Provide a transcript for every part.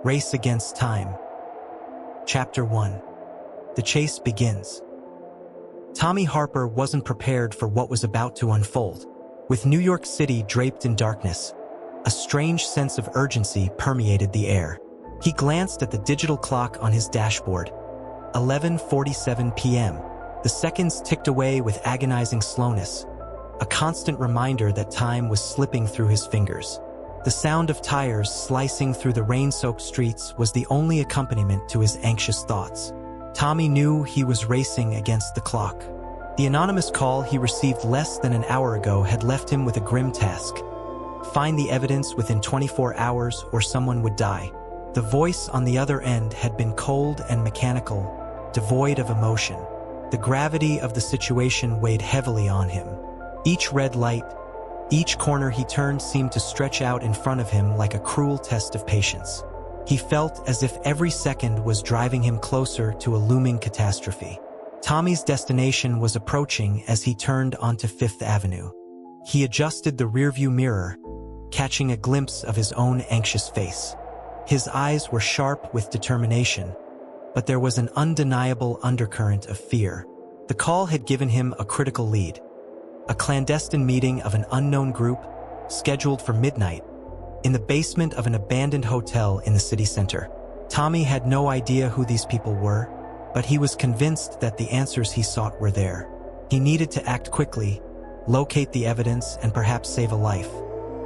Race Against Time. Chapter 1. The chase begins. Tommy Harper wasn't prepared for what was about to unfold. With New York City draped in darkness, a strange sense of urgency permeated the air. He glanced at the digital clock on his dashboard. 11:47 p.m. The seconds ticked away with agonizing slowness, a constant reminder that time was slipping through his fingers. The sound of tires slicing through the rain-soaked streets was the only accompaniment to his anxious thoughts. Tommy knew he was racing against the clock. The anonymous call he received less than an hour ago had left him with a grim task. Find the evidence within 24 hours or someone would die. The voice on the other end had been cold and mechanical, devoid of emotion. The gravity of the situation weighed heavily on him. Each red light, each corner he turned seemed to stretch out in front of him like a cruel test of patience. He felt as if every second was driving him closer to a looming catastrophe. Tommy's destination was approaching as he turned onto Fifth Avenue. He adjusted the rearview mirror, catching a glimpse of his own anxious face. His eyes were sharp with determination, but there was an undeniable undercurrent of fear. The call had given him a critical lead. A clandestine meeting of an unknown group, scheduled for midnight, in the basement of an abandoned hotel in the city center. Tommy had no idea who these people were, but he was convinced that the answers he sought were there. He needed to act quickly, locate the evidence, and perhaps save a life.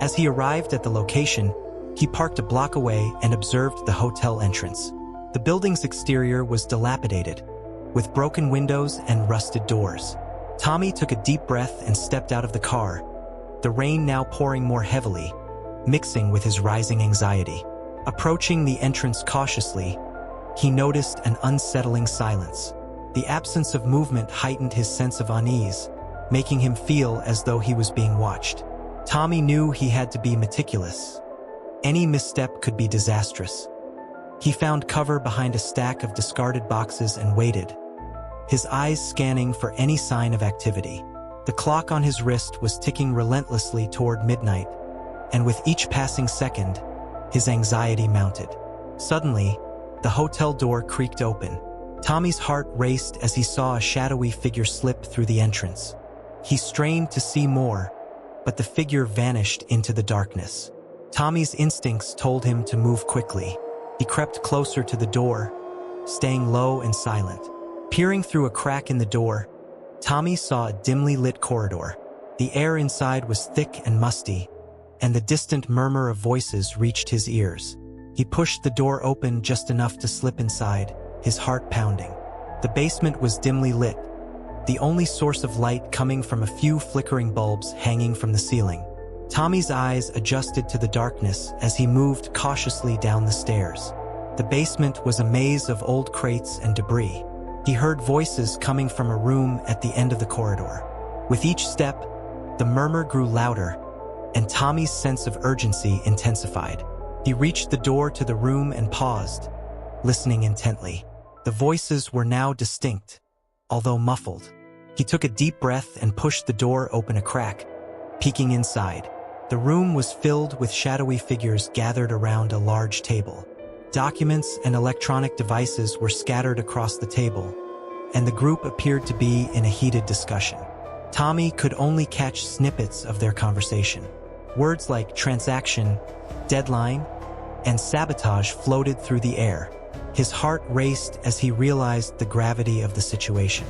As he arrived at the location, he parked a block away and observed the hotel entrance. The building's exterior was dilapidated, with broken windows and rusted doors. Tommy took a deep breath and stepped out of the car, the rain now pouring more heavily, mixing with his rising anxiety. Approaching the entrance cautiously, he noticed an unsettling silence. The absence of movement heightened his sense of unease, making him feel as though he was being watched. Tommy knew he had to be meticulous. Any misstep could be disastrous. He found cover behind a stack of discarded boxes and waited, his eyes scanning for any sign of activity. The clock on his wrist was ticking relentlessly toward midnight, and with each passing second, his anxiety mounted. Suddenly, the hotel door creaked open. Tommy's heart raced as he saw a shadowy figure slip through the entrance. He strained to see more, but the figure vanished into the darkness. Tommy's instincts told him to move quickly. He crept closer to the door, staying low and silent. Peering through a crack in the door, Tommy saw a dimly lit corridor. The air inside was thick and musty, and the distant murmur of voices reached his ears. He pushed the door open just enough to slip inside, his heart pounding. The basement was dimly lit, the only source of light coming from a few flickering bulbs hanging from the ceiling. Tommy's eyes adjusted to the darkness as he moved cautiously down the stairs. The basement was a maze of old crates and debris. He heard voices coming from a room at the end of the corridor. With each step, the murmur grew louder, and Tommy's sense of urgency intensified. He reached the door to the room and paused, listening intently. The voices were now distinct, although muffled. He took a deep breath and pushed the door open a crack, peeking inside. The room was filled with shadowy figures gathered around a large table. Documents and electronic devices were scattered across the table, and the group appeared to be in a heated discussion. Tommy could only catch snippets of their conversation. Words like transaction, deadline, and sabotage floated through the air. His heart raced as he realized the gravity of the situation.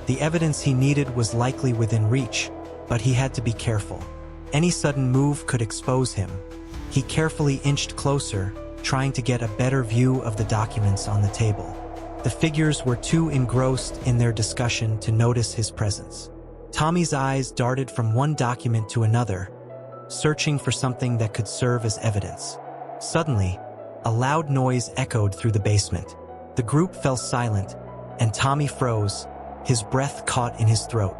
The evidence he needed was likely within reach, but he had to be careful. Any sudden move could expose him. He carefully inched closer, trying to get a better view of the documents on the table. The figures were too engrossed in their discussion to notice his presence. Tommy's eyes darted from one document to another, searching for something that could serve as evidence. Suddenly, a loud noise echoed through the basement. The group fell silent, and Tommy froze, his breath caught in his throat.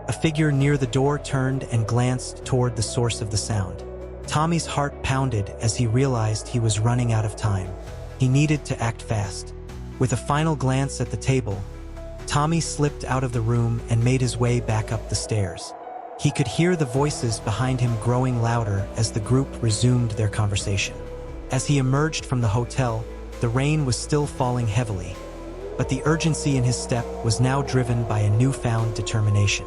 A figure near the door turned and glanced toward the source of the sound. Tommy's heart pounded as he realized he was running out of time. He needed to act fast. With a final glance at the table, Tommy slipped out of the room and made his way back up the stairs. He could hear the voices behind him growing louder as the group resumed their conversation. As he emerged from the hotel, the rain was still falling heavily, but the urgency in his step was now driven by a newfound determination.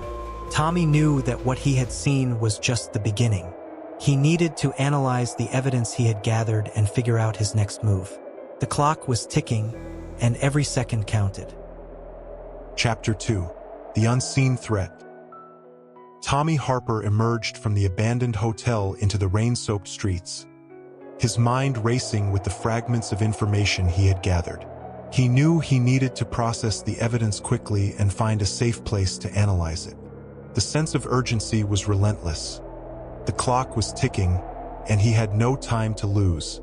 Tommy knew that what he had seen was just the beginning. He needed to analyze the evidence he had gathered and figure out his next move. The clock was ticking, and every second counted. Chapter 2: The Unseen Threat. Tommy Harper emerged from the abandoned hotel into the rain-soaked streets, his mind racing with the fragments of information he had gathered. He knew he needed to process the evidence quickly and find a safe place to analyze it. The sense of urgency was relentless. The clock was ticking, and he had no time to lose.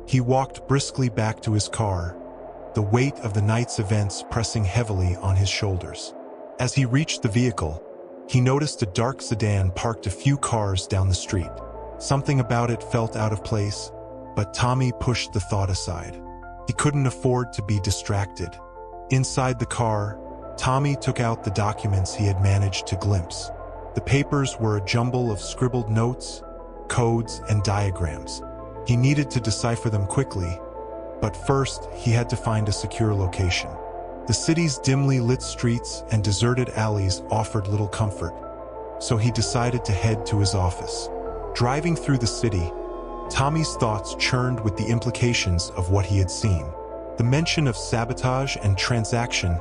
He walked briskly back to his car, the weight of the night's events pressing heavily on his shoulders. As he reached the vehicle, he noticed a dark sedan parked a few cars down the street. Something about it felt out of place, but Tommy pushed the thought aside. He couldn't afford to be distracted. Inside the car, Tommy took out the documents he had managed to glimpse. The papers were a jumble of scribbled notes, codes, and diagrams. He needed to decipher them quickly, but first he had to find a secure location. The city's dimly lit streets and deserted alleys offered little comfort, so he decided to head to his office. Driving through the city, Tommy's thoughts churned with the implications of what he had seen. The mention of sabotage and transaction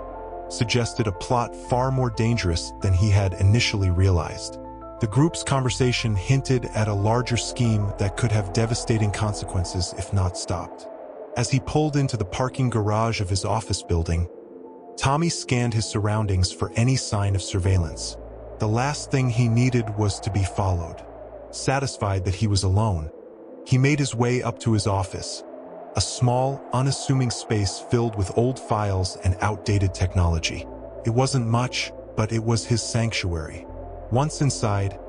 suggested a plot far more dangerous than he had initially realized. The group's conversation hinted at a larger scheme that could have devastating consequences if not stopped. As he pulled into the parking garage of his office building, Tommy scanned his surroundings for any sign of surveillance. The last thing he needed was to be followed. Satisfied that he was alone, he made his way up to his office, a small, unassuming space filled with old files and outdated technology. It wasn't much, but it was his sanctuary. Once inside,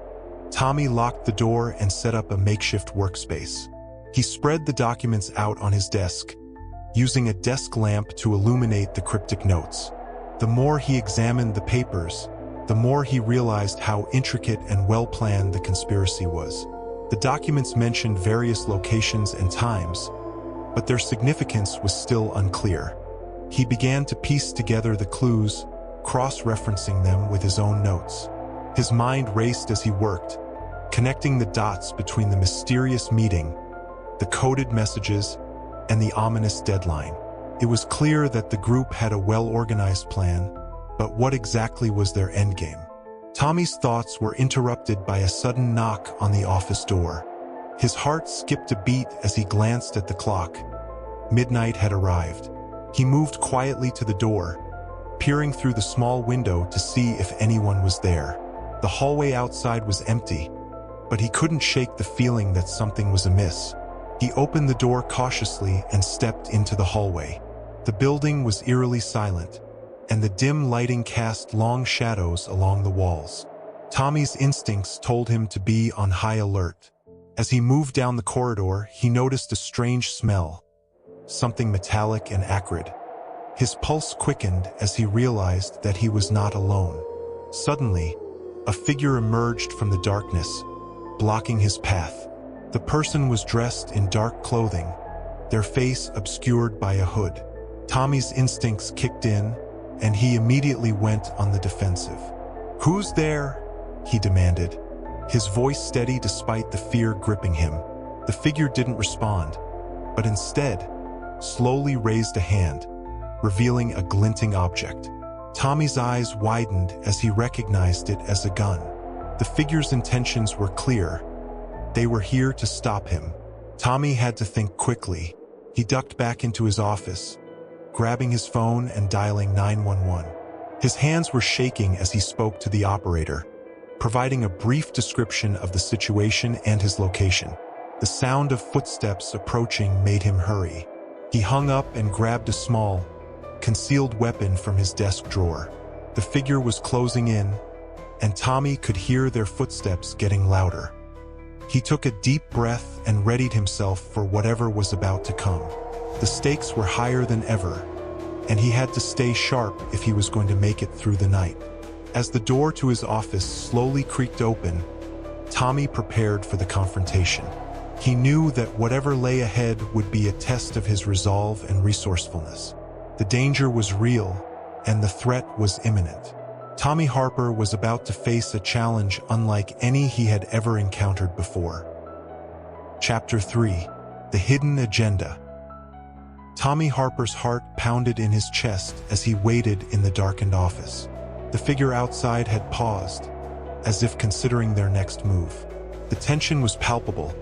Tommy locked the door and set up a makeshift workspace. He spread the documents out on his desk, using a desk lamp to illuminate the cryptic notes. The more he examined the papers, the more he realized how intricate and well-planned the conspiracy was. The documents mentioned various locations and times, but their significance was still unclear. He began to piece together the clues, cross-referencing them with his own notes. His mind raced as he worked, connecting the dots between the mysterious meeting, the coded messages, and the ominous deadline. It was clear that the group had a well-organized plan, but what exactly was their endgame? Tommy's thoughts were interrupted by a sudden knock on the office door. His heart skipped a beat as he glanced at the clock. Midnight had arrived. He moved quietly to the door, peering through the small window to see if anyone was there. The hallway outside was empty, but he couldn't shake the feeling that something was amiss. He opened the door cautiously and stepped into the hallway. The building was eerily silent, and the dim lighting cast long shadows along the walls. Tommy's instincts told him to be on high alert. As he moved down the corridor, he noticed a strange smell, something metallic and acrid. His pulse quickened as he realized that he was not alone. Suddenly, a figure emerged from the darkness, blocking his path. The person was dressed in dark clothing, their face obscured by a hood. Tommy's instincts kicked in, and he immediately went on the defensive. "Who's there?" he demanded, his voice steady despite the fear gripping him. The figure didn't respond, but instead slowly raised a hand, revealing a glinting object. Tommy's eyes widened as he recognized it as a gun. The figure's intentions were clear. They were here to stop him. Tommy had to think quickly. He ducked back into his office, grabbing his phone and dialing 911. His hands were shaking as he spoke to the operator, providing a brief description of the situation and his location. The sound of footsteps approaching made him hurry. He hung up and grabbed a small, concealed weapon from his desk drawer. The figure was closing in, and Tommy could hear their footsteps getting louder. He took a deep breath and readied himself for whatever was about to come. The stakes were higher than ever, and he had to stay sharp if he was going to make it through the night. As the door to his office slowly creaked open, Tommy prepared for the confrontation. He knew that whatever lay ahead would be a test of his resolve and resourcefulness. The danger was real, and the threat was imminent. Tommy Harper was about to face a challenge unlike any he had ever encountered before. Chapter 3: The Hidden Agenda. Tommy Harper's heart pounded in his chest as he waited in the darkened office. The figure outside had paused, as if considering their next move. The tension was palpable,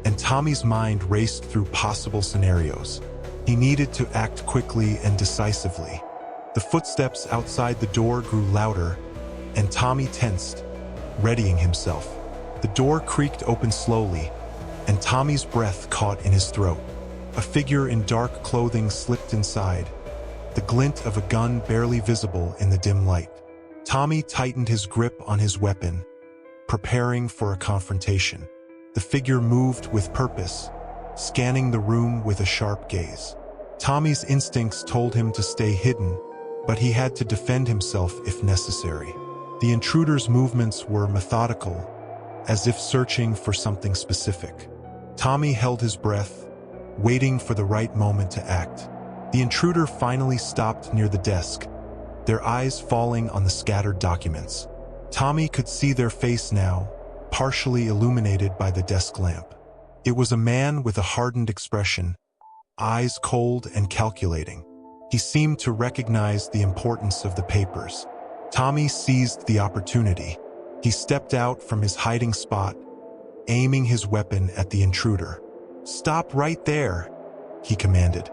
and Tommy's mind raced through possible scenarios. He needed to act quickly and decisively. The footsteps outside the door grew louder, and Tommy tensed, readying himself. The door creaked open slowly, and Tommy's breath caught in his throat. A figure in dark clothing slipped inside, the glint of a gun barely visible in the dim light. Tommy tightened his grip on his weapon, preparing for a confrontation. The figure moved with purpose, scanning the room with a sharp gaze. Tommy's instincts told him to stay hidden, but he had to defend himself if necessary. The intruder's movements were methodical, as if searching for something specific. Tommy held his breath, waiting for the right moment to act. The intruder finally stopped near the desk, their eyes falling on the scattered documents. Tommy could see their face now, partially illuminated by the desk lamp. It was a man with a hardened expression, eyes cold and calculating. He seemed to recognize the importance of the papers. Tommy seized the opportunity. He stepped out from his hiding spot, aiming his weapon at the intruder. "Stop right there," he commanded,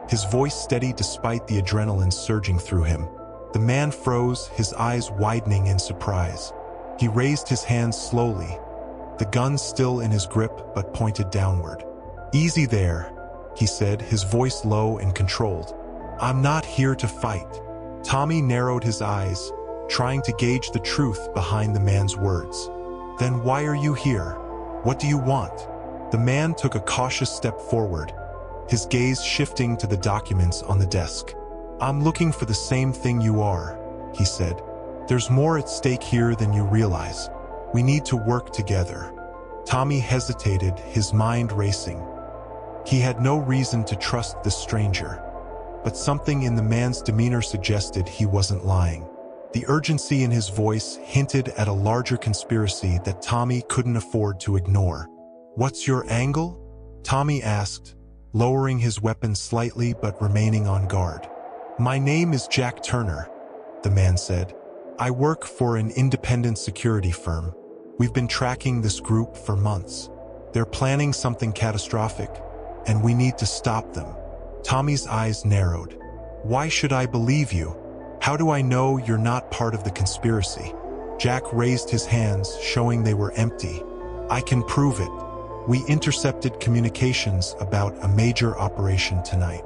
his voice steady despite the adrenaline surging through him. The man froze, his eyes widening in surprise. He raised his hands slowly, the gun still in his grip but pointed downward. "Easy there," he said, his voice low and controlled. "I'm not here to fight." Tommy narrowed his eyes, trying to gauge the truth behind the man's words. "Then why are you here? What do you want?" The man took a cautious step forward, his gaze shifting to the documents on the desk. "I'm looking for the same thing you are," he said. "There's more at stake here than you realize. We need to work together." Tommy hesitated, his mind racing. He had no reason to trust this stranger, but something in the man's demeanor suggested he wasn't lying. The urgency in his voice hinted at a larger conspiracy that Tommy couldn't afford to ignore. "What's your angle?" Tommy asked, lowering his weapon slightly but remaining on guard. "My name is Jack Turner," the man said. "I work for an independent security firm. We've been tracking this group for months. They're planning something catastrophic, and we need to stop them." Tommy's eyes narrowed. "Why should I believe you? How do I know you're not part of the conspiracy?" Jack raised his hands, showing they were empty. "I can prove it. We intercepted communications about a major operation tonight.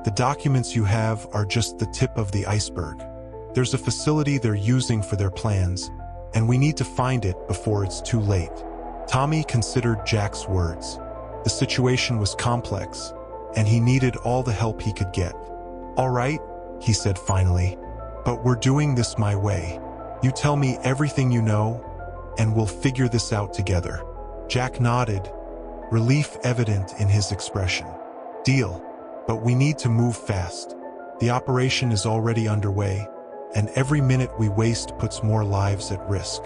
The documents you have are just the tip of the iceberg. There's a facility they're using for their plans, and we need to find it before it's too late." Tommy considered Jack's words. The situation was complex, and he needed all the help he could get. "All right," he said finally, "but we're doing this my way. You tell me everything you know, and we'll figure this out together." Jack nodded, relief evident in his expression. "Deal, but we need to move fast. The operation is already underway, and every minute we waste puts more lives at risk."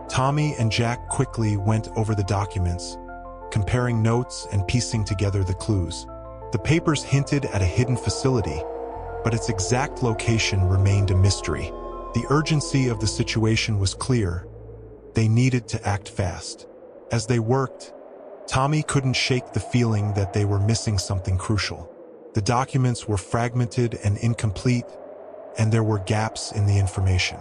Tommy and Jack quickly went over the documents, comparing notes and piecing together the clues. The papers hinted at a hidden facility, but its exact location remained a mystery. The urgency of the situation was clear. They needed to act fast. As they worked, Tommy couldn't shake the feeling that they were missing something crucial. The documents were fragmented and incomplete, and there were gaps in the information.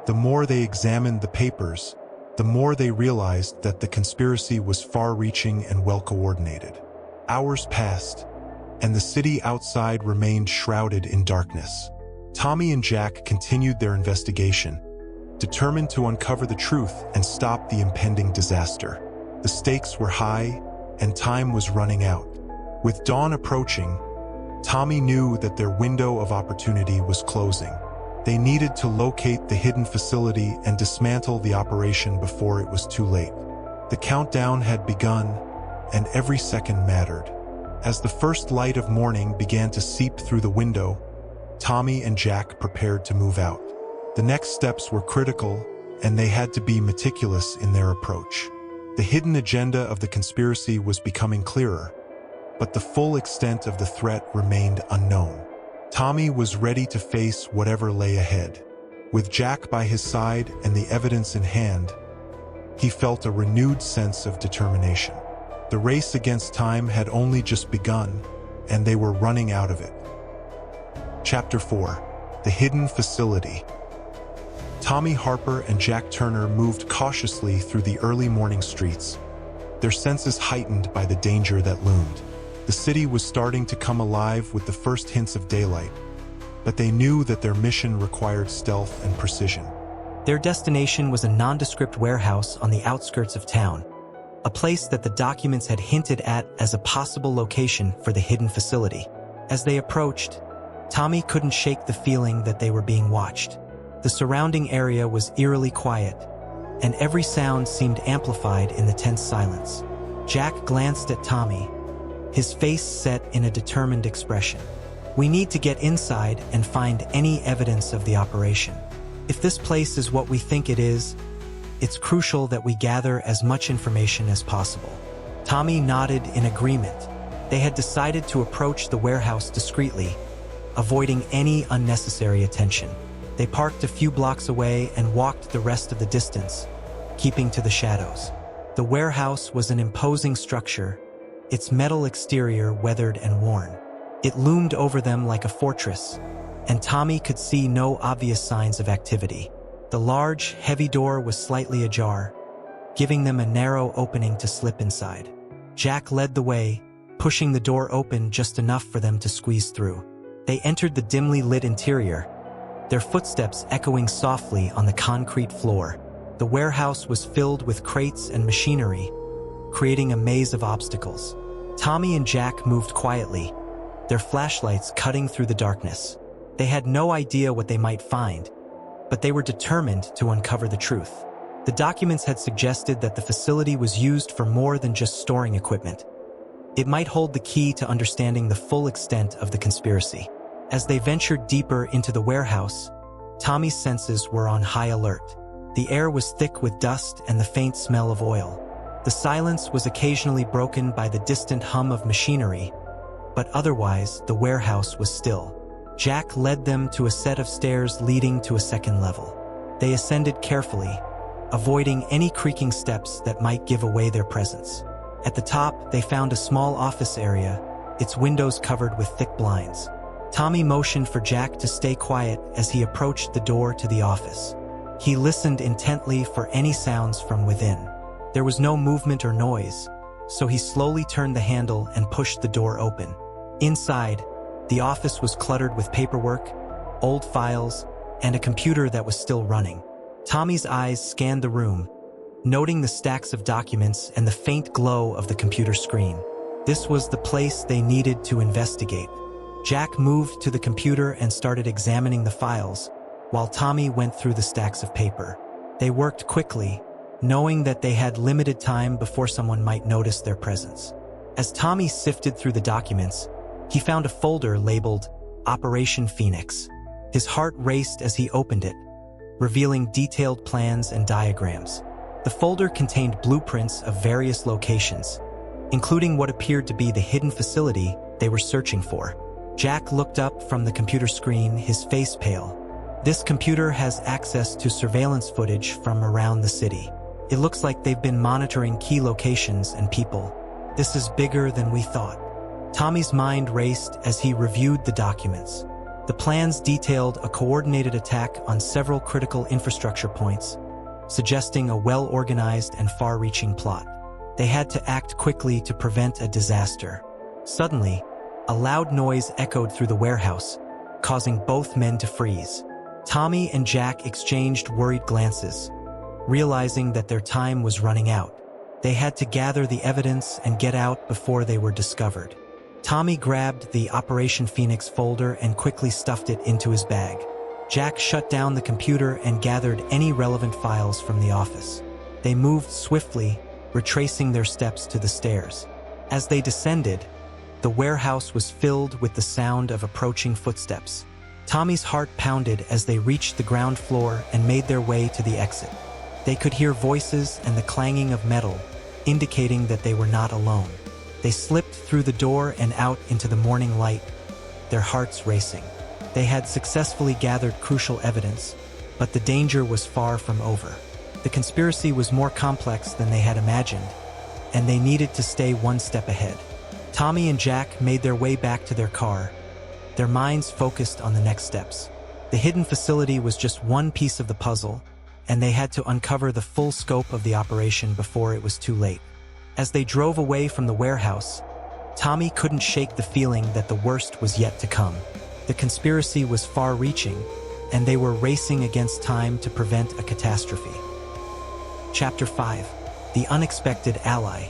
The more they examined the papers, the more they realized that the conspiracy was far-reaching and well-coordinated. Hours passed, and the city outside remained shrouded in darkness. Tommy and Jack continued their investigation, determined to uncover the truth and stop the impending disaster. The stakes were high, and time was running out. With dawn approaching, Tommy knew that their window of opportunity was closing. They needed to locate the hidden facility and dismantle the operation before it was too late. The countdown had begun, and every second mattered. As the first light of morning began to seep through the window, Tommy and Jack prepared to move out. The next steps were critical, and they had to be meticulous in their approach. The hidden agenda of the conspiracy was becoming clearer, but the full extent of the threat remained unknown. Tommy was ready to face whatever lay ahead. With Jack by his side and the evidence in hand, he felt a renewed sense of determination. The race against time had only just begun, and they were running out of it. Chapter 4: The Hidden Facility. Tommy Harper and Jack Turner moved cautiously through the early morning streets, their senses heightened by the danger that loomed. The city was starting to come alive with the first hints of daylight, but they knew that their mission required stealth and precision. Their destination was a nondescript warehouse on the outskirts of town, a place that the documents had hinted at as a possible location for the hidden facility. As they approached, Tommy couldn't shake the feeling that they were being watched. The surrounding area was eerily quiet, and every sound seemed amplified in the tense silence. Jack glanced at Tommy, his face set in a determined expression. "We need to get inside and find any evidence of the operation. If this place is what we think it is, it's crucial that we gather as much information as possible." Tommy nodded in agreement. They had decided to approach the warehouse discreetly, avoiding any unnecessary attention. They parked a few blocks away and walked the rest of the distance, keeping to the shadows. The warehouse was an imposing structure, its metal exterior weathered and worn. It loomed over them like a fortress, and Tommy could see no obvious signs of activity. The large, heavy door was slightly ajar, giving them a narrow opening to slip inside. Jack led the way, pushing the door open just enough for them to squeeze through. They entered the dimly lit interior, their footsteps echoing softly on the concrete floor. The warehouse was filled with crates and machinery, creating a maze of obstacles. Tommy and Jack moved quietly, their flashlights cutting through the darkness. They had no idea what they might find, but they were determined to uncover the truth. The documents had suggested that the facility was used for more than just storing equipment. It might hold the key to understanding the full extent of the conspiracy. As they ventured deeper into the warehouse, Tommy's senses were on high alert. The air was thick with dust and the faint smell of oil. The silence was occasionally broken by the distant hum of machinery, but otherwise the warehouse was still. Jack led them to a set of stairs leading to a second level. They ascended carefully, avoiding any creaking steps that might give away their presence. At the top, they found a small office area, its windows covered with thick blinds. Tommy motioned for Jack to stay quiet as he approached the door to the office. He listened intently for any sounds from within. There was no movement or noise, so he slowly turned the handle and pushed the door open. Inside, the office was cluttered with paperwork, old files, and a computer that was still running. Tommy's eyes scanned the room, noting the stacks of documents and the faint glow of the computer screen. This was the place they needed to investigate. Jack moved to the computer and started examining the files, while Tommy went through the stacks of paper. They worked quickly, knowing that they had limited time before someone might notice their presence. As Tommy sifted through the documents, he found a folder labeled Operation Phoenix. His heart raced as he opened it, revealing detailed plans and diagrams. The folder contained blueprints of various locations, including what appeared to be the hidden facility they were searching for. Jack looked up from the computer screen, his face pale. "This computer has access to surveillance footage from around the city. It looks like they've been monitoring key locations and people. This is bigger than we thought." Tommy's mind raced as he reviewed the documents. The plans detailed a coordinated attack on several critical infrastructure points, suggesting a well-organized and far-reaching plot. They had to act quickly to prevent a disaster. Suddenly, a loud noise echoed through the warehouse, causing both men to freeze. Tommy and Jack exchanged worried glances, realizing that their time was running out. They had to gather the evidence and get out before they were discovered. Tommy grabbed the Operation Phoenix folder and quickly stuffed it into his bag. Jack shut down the computer and gathered any relevant files from the office. They moved swiftly, retracing their steps to the stairs. As they descended, the warehouse was filled with the sound of approaching footsteps. Tommy's heart pounded as they reached the ground floor and made their way to the exit. They could hear voices and the clanging of metal, indicating that they were not alone. They slipped through the door and out into the morning light, their hearts racing. They had successfully gathered crucial evidence, but the danger was far from over. The conspiracy was more complex than they had imagined, and they needed to stay one step ahead. Tommy and Jack made their way back to their car, their minds focused on the next steps. The hidden facility was just one piece of the puzzle, and they had to uncover the full scope of the operation before it was too late. As they drove away from the warehouse, Tommy couldn't shake the feeling that the worst was yet to come. The conspiracy was far-reaching, and they were racing against time to prevent a catastrophe. Chapter 5. The Unexpected Ally.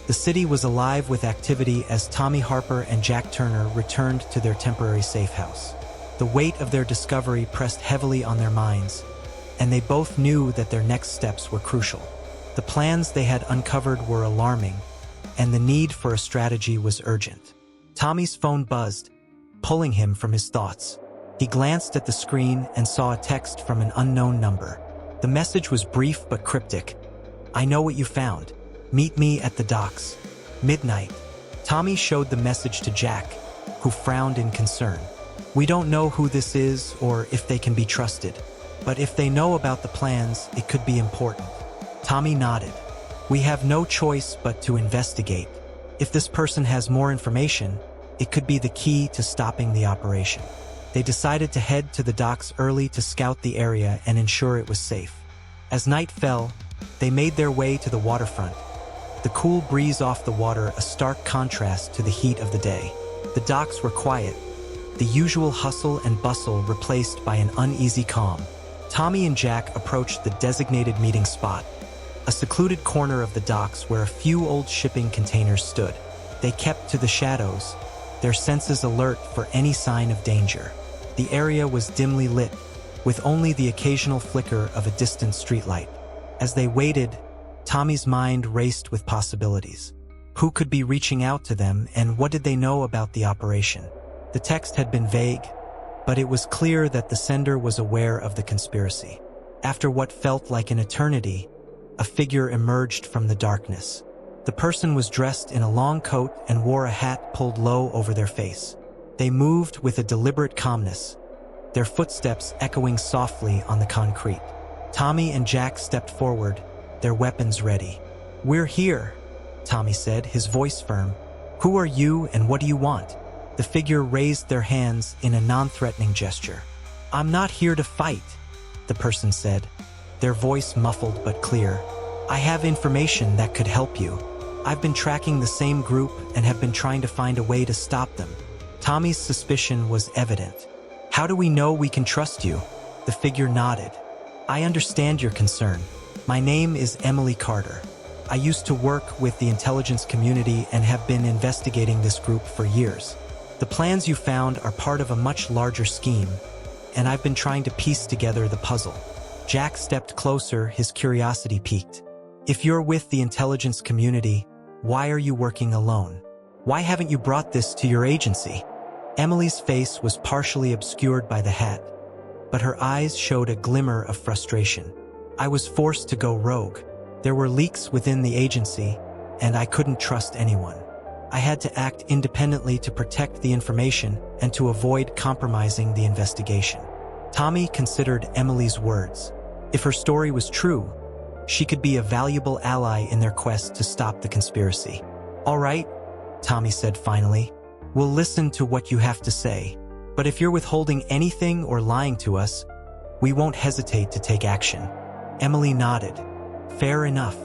The city was alive with activity as Tommy Harper and Jack Turner returned to their temporary safe house. The weight of their discovery pressed heavily on their minds, and they both knew that their next steps were crucial. The plans they had uncovered were alarming, and the need for a strategy was urgent. Tommy's phone buzzed, pulling him from his thoughts. He glanced at the screen and saw a text from an unknown number. The message was brief but cryptic. "I know what you found. Meet me at the docks. Midnight." Tommy showed the message to Jack, who frowned in concern. "We don't know who this is or if they can be trusted, but if they know about the plans, it could be important." Tommy nodded. "We have no choice but to investigate. If this person has more information, it could be the key to stopping the operation." They decided to head to the docks early to scout the area and ensure it was safe. As night fell, they made their way to the waterfront, the cool breeze off the water a stark contrast to the heat of the day. The docks were quiet, the usual hustle and bustle replaced by an uneasy calm. Tommy and Jack approached the designated meeting spot, a secluded corner of the docks where a few old shipping containers stood. They kept to the shadows, their senses alert for any sign of danger. The area was dimly lit, with only the occasional flicker of a distant streetlight. As they waited, Tommy's mind raced with possibilities. Who could be reaching out to them, and what did they know about the operation? The text had been vague, but it was clear that the sender was aware of the conspiracy. After what felt like an eternity, a figure emerged from the darkness. The person was dressed in a long coat and wore a hat pulled low over their face. They moved with a deliberate calmness, their footsteps echoing softly on the concrete. Tommy and Jack stepped forward, their weapons ready. "We're here," Tommy said, his voice firm. "Who are you and what do you want?" The figure raised their hands in a non-threatening gesture. "I'm not here to fight," the person said, their voice muffled but clear. "I have information that could help you. I've been tracking the same group and have been trying to find a way to stop them." Tommy's suspicion was evident. "How do we know we can trust you?" The figure nodded. "I understand your concern. My name is Emily Carter. I used to work with the intelligence community and have been investigating this group for years. The plans you found are part of a much larger scheme, and I've been trying to piece together the puzzle." Jack stepped closer, his curiosity piqued. "If you're with the intelligence community, why are you working alone? Why haven't you brought this to your agency?" Emily's face was partially obscured by the hat, but her eyes showed a glimmer of frustration. "I was forced to go rogue. There were leaks within the agency, and I couldn't trust anyone. I had to act independently to protect the information and to avoid compromising the investigation." Tommy considered Emily's words. If her story was true, she could be a valuable ally in their quest to stop the conspiracy. "All right," Tommy said finally. "We'll listen to what you have to say. But if you're withholding anything or lying to us, we won't hesitate to take action." Emily nodded. "Fair enough.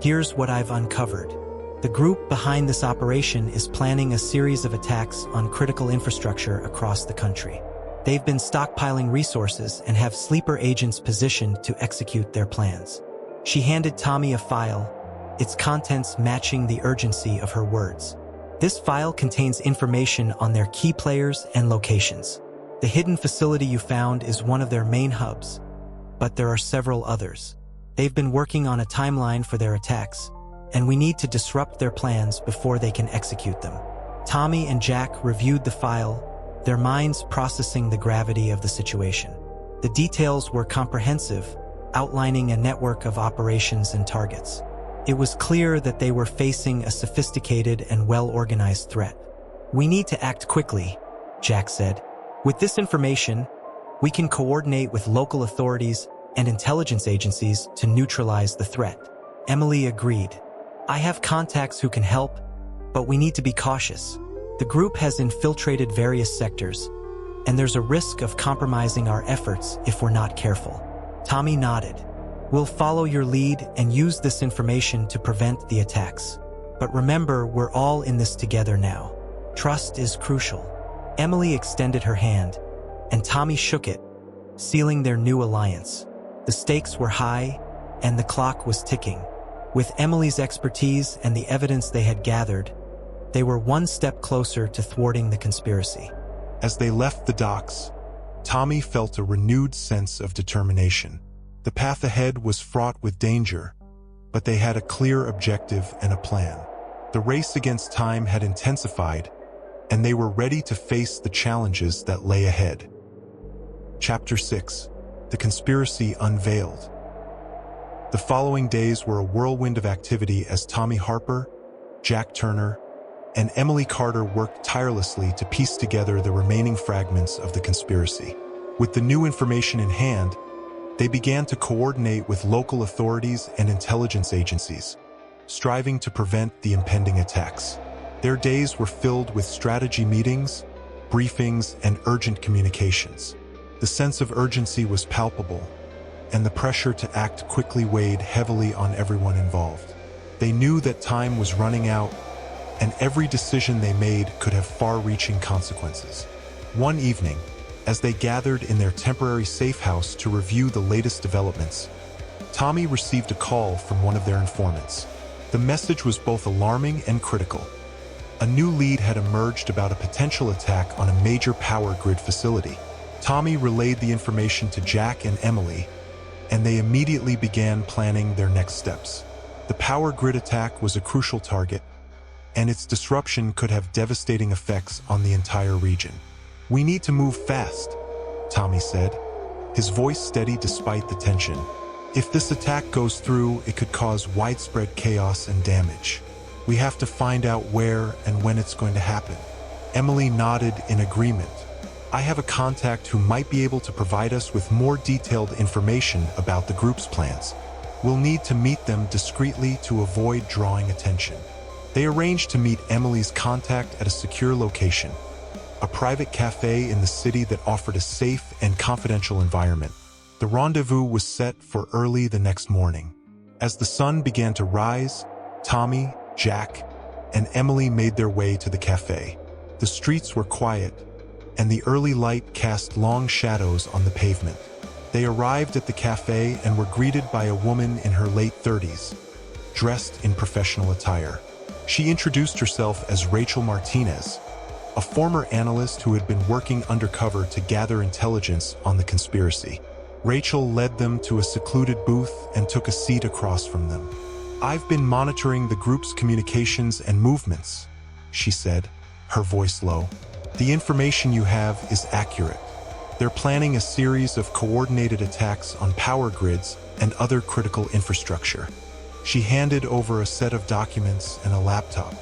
Here's what I've uncovered. The group behind this operation is planning a series of attacks on critical infrastructure across the country. They've been stockpiling resources and have sleeper agents positioned to execute their plans." She handed Tommy a file, its contents matching the urgency of her words. "This file contains information on their key players and locations. The hidden facility you found is one of their main hubs, but there are several others. They've been working on a timeline for their attacks, and we need to disrupt their plans before they can execute them. Tommy and Jack reviewed the file, their minds processing the gravity of the situation. The details were comprehensive, outlining a network of operations and targets. It was clear that they were facing a sophisticated and well-organized threat. "We need to act quickly," Jack said. "With this information, we can coordinate with local authorities and intelligence agencies to neutralize the threat." Emily agreed. "I have contacts who can help, but we need to be cautious. The group has infiltrated various sectors, and there's a risk of compromising our efforts if we're not careful." Tommy nodded. "We'll follow your lead and use this information to prevent the attacks. But remember, we're all in this together now. Trust is crucial." Emily extended her hand, and Tommy shook it, sealing their new alliance. The stakes were high, and the clock was ticking. With Emily's expertise and the evidence they had gathered, they were one step closer to thwarting the conspiracy. As they left the docks, Tommy felt a renewed sense of determination. The path ahead was fraught with danger, but they had a clear objective and a plan. The race against time had intensified, and they were ready to face the challenges that lay ahead. Chapter 6: The Conspiracy Unveiled. The following days were a whirlwind of activity as Tommy Harper, Jack Turner, and Emily Carter worked tirelessly to piece together the remaining fragments of the conspiracy. With the new information in hand, they began to coordinate with local authorities and intelligence agencies, striving to prevent the impending attacks. Their days were filled with strategy meetings, briefings, and urgent communications. The sense of urgency was palpable, and the pressure to act quickly weighed heavily on everyone involved. They knew that time was running out, and every decision they made could have far-reaching consequences. One evening, as they gathered in their temporary safe house to review the latest developments, Tommy received a call from one of their informants. The message was both alarming and critical. A new lead had emerged about a potential attack on a major power grid facility. Tommy relayed the information to Jack and Emily, and they immediately began planning their next steps. The power grid attack was a crucial target, and its disruption could have devastating effects on the entire region. "We need to move fast," Tommy said, his voice steady despite the tension. "If this attack goes through, it could cause widespread chaos and damage. We have to find out where and when it's going to happen." Emily nodded in agreement. "I have a contact who might be able to provide us with more detailed information about the group's plans. We'll need to meet them discreetly to avoid drawing attention." They arranged to meet Emily's contact at a secure location, a private cafe in the city that offered a safe and confidential environment. The rendezvous was set for early the next morning. As the sun began to rise, Tommy, Jack, and Emily made their way to the cafe. The streets were quiet, and the early light cast long shadows on the pavement. They arrived at the cafe and were greeted by a woman in her late 30s, dressed in professional attire. She introduced herself as Rachel Martinez, a former analyst who had been working undercover to gather intelligence on the conspiracy. Rachel led them to a secluded booth and took a seat across from them. "I've been monitoring the group's communications and movements," she said, her voice low. "The information you have is accurate. They're planning a series of coordinated attacks on power grids and other critical infrastructure." She handed over a set of documents and a laptop.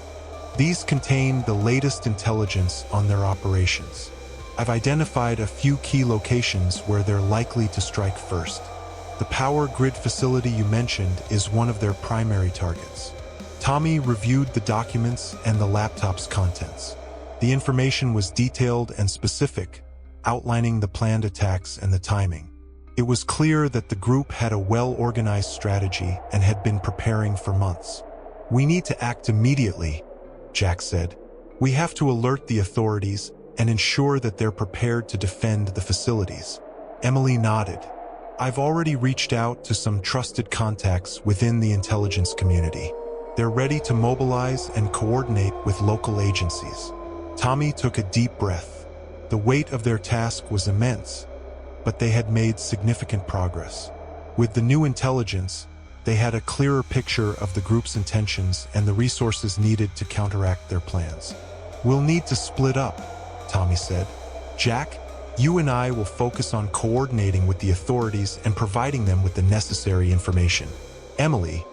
"These contain the latest intelligence on their operations. I've identified a few key locations where they're likely to strike first. The power grid facility you mentioned is one of their primary targets." Tommy reviewed the documents and the laptop's contents. The information was detailed and specific, outlining the planned attacks and the timing. It was clear that the group had a well-organized strategy and had been preparing for months. "We need to act immediately," Jack said. "We have to alert the authorities and ensure that they're prepared to defend the facilities." Emily nodded. "I've already reached out to some trusted contacts within the intelligence community. They're ready to mobilize and coordinate with local agencies." Tommy took a deep breath. The weight of their task was immense, but they had made significant progress. With the new intelligence, They had a clearer picture of the group's intentions and the resources needed to counteract their plans. "We'll need to split up," Tommy said. "Jack, you and I will focus on coordinating with the authorities and providing them with the necessary information. Emily,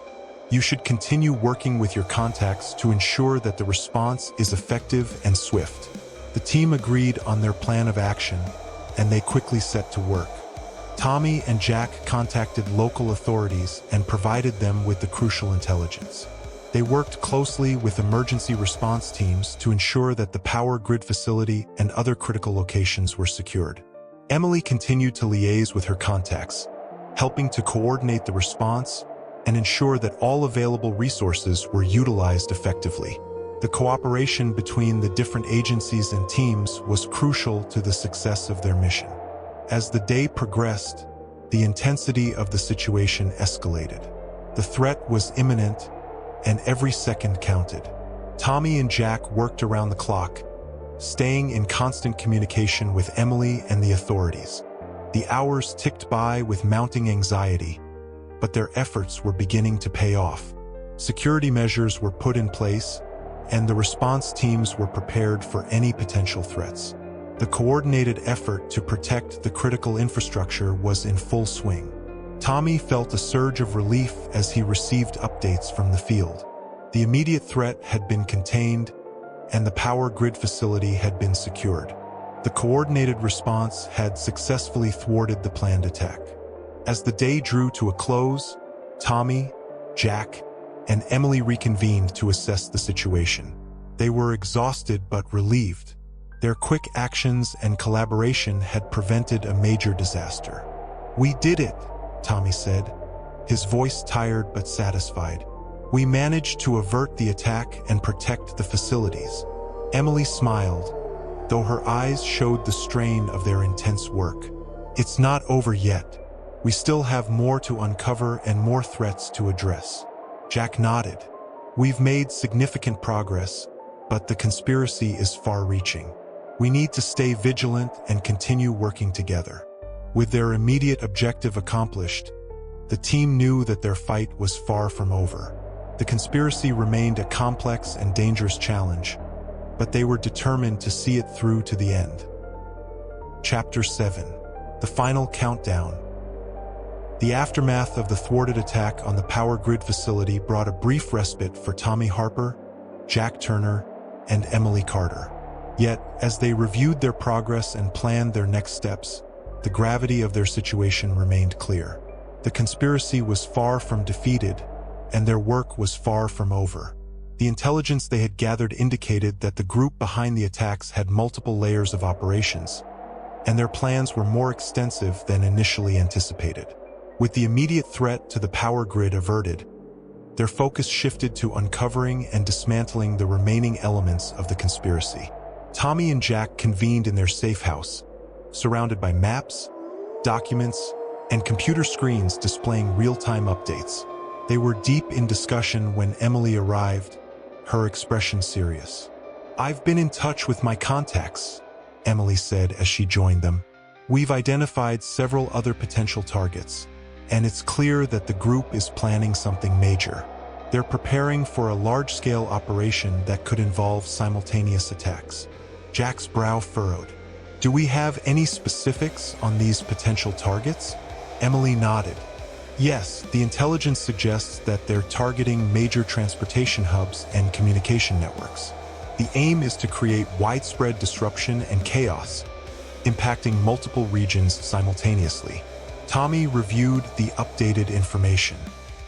you should continue working with your contacts to ensure that the response is effective and swift." The team agreed on their plan of action, and they quickly set to work. Tommy and Jack contacted local authorities and provided them with the crucial intelligence. They worked closely with emergency response teams to ensure that the power grid facility and other critical locations were secured. Emily continued to liaise with her contacts, helping to coordinate the response and ensure that all available resources were utilized effectively. The cooperation between the different agencies and teams was crucial to the success of their mission. As the day progressed, the intensity of the situation escalated. The threat was imminent, and every second counted. Tommy and Jack worked around the clock, staying in constant communication with Emily and the authorities. The hours ticked by with mounting anxiety, but their efforts were beginning to pay off. Security measures were put in place, and the response teams were prepared for any potential threats. The coordinated effort to protect the critical infrastructure was in full swing. Tommy felt a surge of relief as he received updates from the field. The immediate threat had been contained, and the power grid facility had been secured. The coordinated response had successfully thwarted the planned attack. As the day drew to a close, Tommy, Jack, and Emily reconvened to assess the situation. They were exhausted but relieved. Their quick actions and collaboration had prevented a major disaster. "We did it," Tommy said, his voice tired but satisfied. "We managed to avert the attack and protect the facilities." Emily smiled, though her eyes showed the strain of their intense work. "It's not over yet. We still have more to uncover and more threats to address." Jack nodded. "We've made significant progress, but the conspiracy is far-reaching. We need to stay vigilant and continue working together." With their immediate objective accomplished, the team knew that their fight was far from over. The conspiracy remained a complex and dangerous challenge, but they were determined to see it through to the end. Chapter 7. The Final Countdown. The aftermath of the thwarted attack on the power grid facility brought a brief respite for Tommy Harper, Jack Turner, and Emily Carter. Yet, as they reviewed their progress and planned their next steps, the gravity of their situation remained clear. The conspiracy was far from defeated, and their work was far from over. The intelligence they had gathered indicated that the group behind the attacks had multiple layers of operations, and their plans were more extensive than initially anticipated. With the immediate threat to the power grid averted, their focus shifted to uncovering and dismantling the remaining elements of the conspiracy. Tommy and Jack convened in their safe house, surrounded by maps, documents, and computer screens displaying real-time updates. They were deep in discussion when Emily arrived, her expression serious. "I've been in touch with my contacts," Emily said as she joined them. "We've identified several other potential targets, and it's clear that the group is planning something major. They're preparing for a large-scale operation that could involve simultaneous attacks." Jack's brow furrowed. "Do we have any specifics on these potential targets?" Emily nodded. "Yes, the intelligence suggests that they're targeting major transportation hubs and communication networks. The aim is to create widespread disruption and chaos, impacting multiple regions simultaneously." Tommy reviewed the updated information.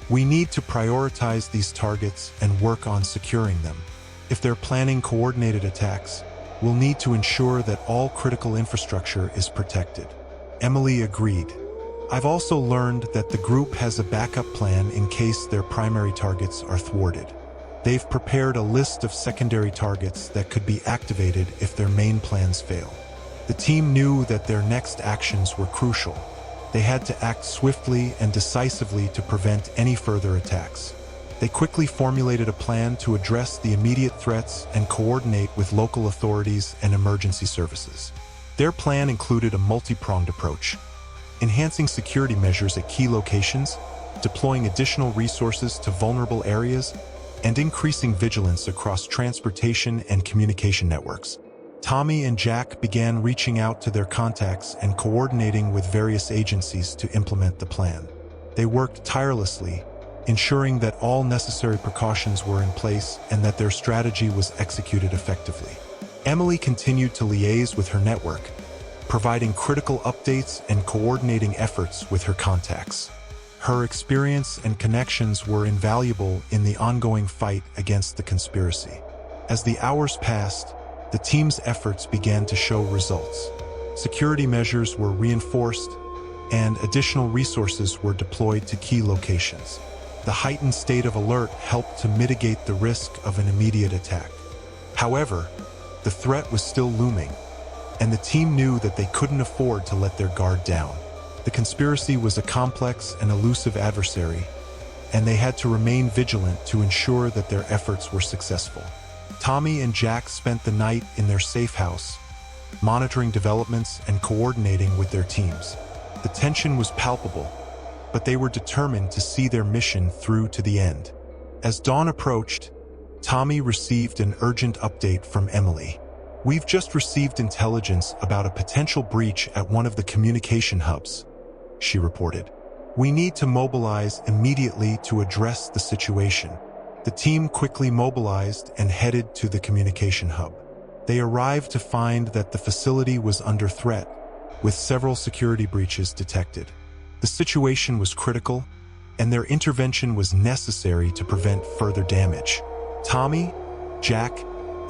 "We need to prioritize these targets and work on securing them. If they're planning coordinated attacks, we'll need to ensure that all critical infrastructure is protected." Emily agreed. "I've also learned that the group has a backup plan in case their primary targets are thwarted. They've prepared a list of secondary targets that could be activated if their main plans fail." The team knew that their next actions were crucial. They had to act swiftly and decisively to prevent any further attacks. They quickly formulated a plan to address the immediate threats and coordinate with local authorities and emergency services. Their plan included a multi-pronged approach: enhancing security measures at key locations, deploying additional resources to vulnerable areas and increasing vigilance across transportation and communication networks. Tommy and Jack began reaching out to their contacts and coordinating with various agencies to implement the plan. They worked tirelessly, ensuring that all necessary precautions were in place and that their strategy was executed effectively. Emily continued to liaise with her network, providing critical updates and coordinating efforts with her contacts. Her experience and connections were invaluable in the ongoing fight against the conspiracy. As the hours passed, the team's efforts began to show results. Security measures were reinforced, and additional resources were deployed to key locations. The heightened state of alert helped to mitigate the risk of an immediate attack. However, the threat was still looming, and the team knew that they couldn't afford to let their guard down. The conspiracy was a complex and elusive adversary, and they had to remain vigilant to ensure that their efforts were successful. Tommy and Jack spent the night in their safe house, monitoring developments and coordinating with their teams. The tension was palpable, but they were determined to see their mission through to the end. As dawn approached, Tommy received an urgent update from Emily. "We've just received intelligence about a potential breach at one of the communication hubs," she reported. "We need to mobilize immediately to address the situation." The team quickly mobilized and headed to the communication hub. They arrived to find that the facility was under threat, with several security breaches detected. The situation was critical, and their intervention was necessary to prevent further damage. Tommy, Jack,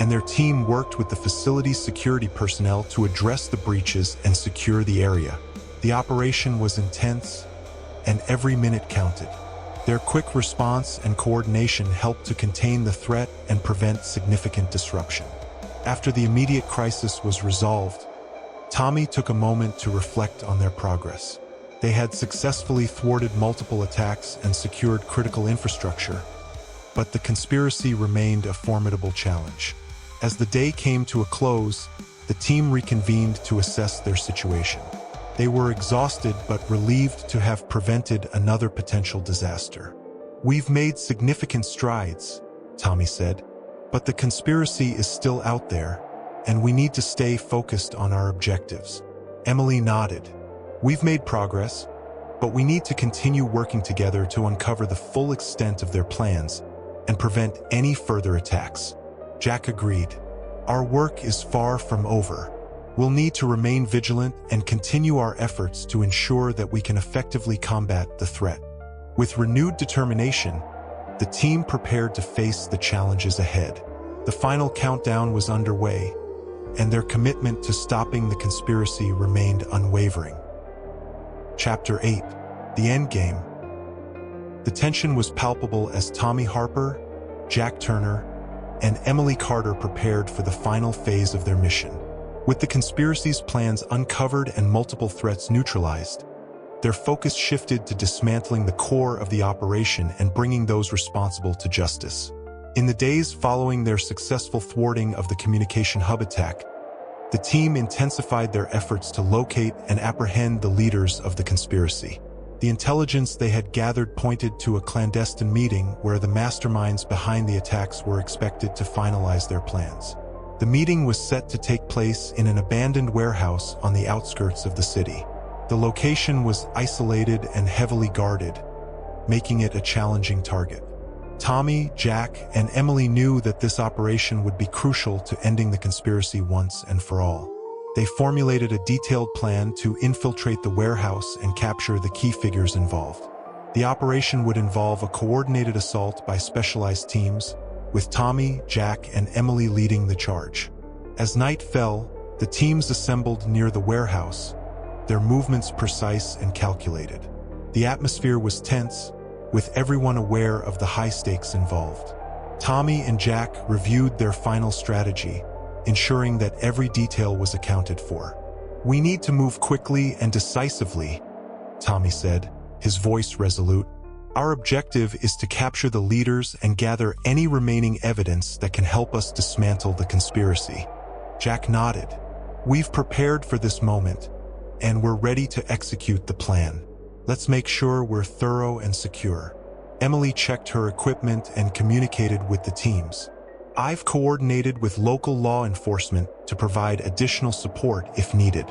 and their team worked with the facility's security personnel to address the breaches and secure the area. The operation was intense, and every minute counted. Their quick response and coordination helped to contain the threat and prevent significant disruption. After the immediate crisis was resolved, Tommy took a moment to reflect on their progress. They had successfully thwarted multiple attacks and secured critical infrastructure, but the conspiracy remained a formidable challenge. As the day came to a close, the team reconvened to assess their situation. They were exhausted but relieved to have prevented another potential disaster. "We've made significant strides," Tommy said, "but the conspiracy is still out there, and we need to stay focused on our objectives." Emily nodded. "We've made progress, but we need to continue working together to uncover the full extent of their plans and prevent any further attacks." Jack agreed. "Our work is far from over. We'll need to remain vigilant and continue our efforts to ensure that we can effectively combat the threat." With renewed determination, the team prepared to face the challenges ahead. The final countdown was underway, and their commitment to stopping the conspiracy remained unwavering. Chapter 8: The Endgame. The tension was palpable as Tommy Harper, Jack Turner, and Emily Carter prepared for the final phase of their mission. With the conspiracy's plans uncovered and multiple threats neutralized, their focus shifted to dismantling the core of the operation and bringing those responsible to justice. In the days following their successful thwarting of the communication hub attack, the team intensified their efforts to locate and apprehend the leaders of the conspiracy. The intelligence they had gathered pointed to a clandestine meeting where the masterminds behind the attacks were expected to finalize their plans. The meeting was set to take place in an abandoned warehouse on the outskirts of the city. The location was isolated and heavily guarded, making it a challenging target. Tommy, Jack, and Emily knew that this operation would be crucial to ending the conspiracy once and for all. They formulated a detailed plan to infiltrate the warehouse and capture the key figures involved. The operation would involve a coordinated assault by specialized teams, with Tommy, Jack, and Emily leading the charge. As night fell, the teams assembled near the warehouse, their movements precise and calculated. The atmosphere was tense, with everyone aware of the high stakes involved. Tommy and Jack reviewed their final strategy, ensuring that every detail was accounted for. "We need to move quickly and decisively," Tommy said, his voice resolute. "Our objective is to capture the leaders and gather any remaining evidence that can help us dismantle the conspiracy." Jack nodded. "We've prepared for this moment, and we're ready to execute the plan." Let's make sure we're thorough and secure. Emily checked her equipment and communicated with the teams. I've coordinated with local law enforcement to provide additional support if needed.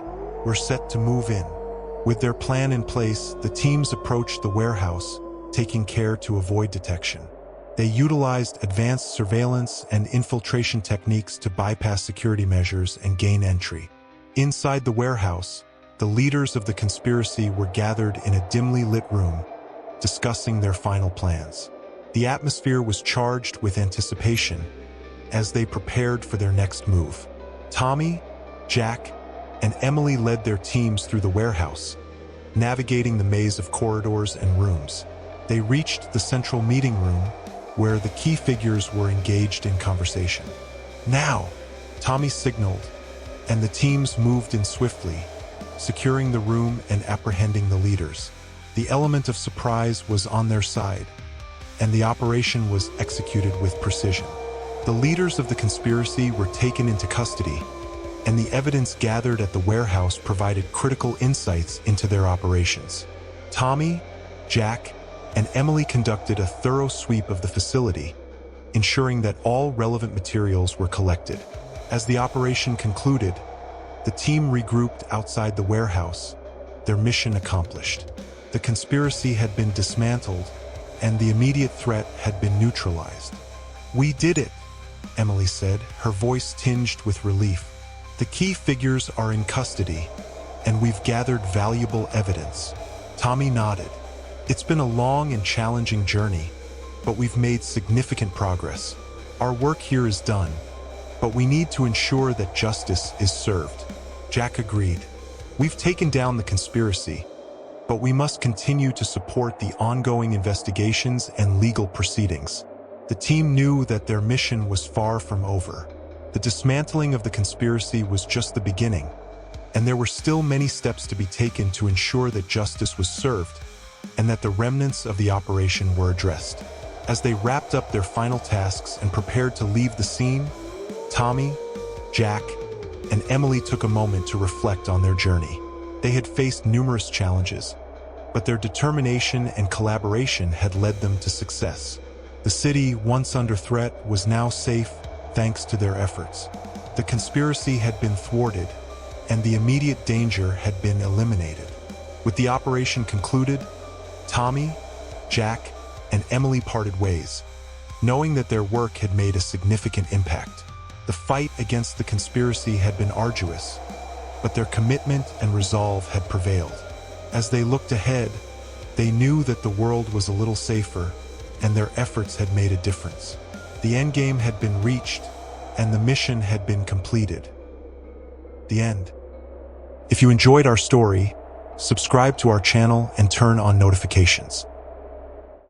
We're set to move in. With their plan in place, the teams approached the warehouse, taking care to avoid detection. They utilized advanced surveillance and infiltration techniques to bypass security measures and gain entry. Inside the warehouse, the leaders of the conspiracy were gathered in a dimly lit room, discussing their final plans. The atmosphere was charged with anticipation as they prepared for their next move. Tommy, Jack, and Emily led their teams through the warehouse, navigating the maze of corridors and rooms. They reached the central meeting room, where the key figures were engaged in conversation. Now, Tommy signaled, and the teams moved in swiftly, securing the room and apprehending the leaders. The element of surprise was on their side, and the operation was executed with precision. The leaders of the conspiracy were taken into custody, and the evidence gathered at the warehouse provided critical insights into their operations. Tommy, Jack, and Emily conducted a thorough sweep of the facility, ensuring that all relevant materials were collected. As the operation concluded, the team regrouped outside the warehouse, their mission accomplished. The conspiracy had been dismantled, and the immediate threat had been neutralized. "We did it," Emily said, her voice tinged with relief. "The key figures are in custody, and we've gathered valuable evidence." Tommy nodded. "It's been a long and challenging journey, but we've made significant progress. Our work here is done, but we need to ensure that justice is served." Jack agreed. "We've taken down the conspiracy, but we must continue to support the ongoing investigations and legal proceedings." The team knew that their mission was far from over. The dismantling of the conspiracy was just the beginning, and there were still many steps to be taken to ensure that justice was served and that the remnants of the operation were addressed. As they wrapped up their final tasks and prepared to leave the scene, Tommy, Jack, and Emily took a moment to reflect on their journey. They had faced numerous challenges, but their determination and collaboration had led them to success. The city, once under threat, was now safe thanks to their efforts. The conspiracy had been thwarted, and the immediate danger had been eliminated. With the operation concluded, Tommy, Jack, and Emily parted ways, knowing that their work had made a significant impact. The fight against the conspiracy had been arduous, but their commitment and resolve had prevailed. As they looked ahead, they knew that the world was a little safer, and their efforts had made a difference. The endgame had been reached, and the mission had been completed. The end. If you enjoyed our story, subscribe to our channel and turn on notifications.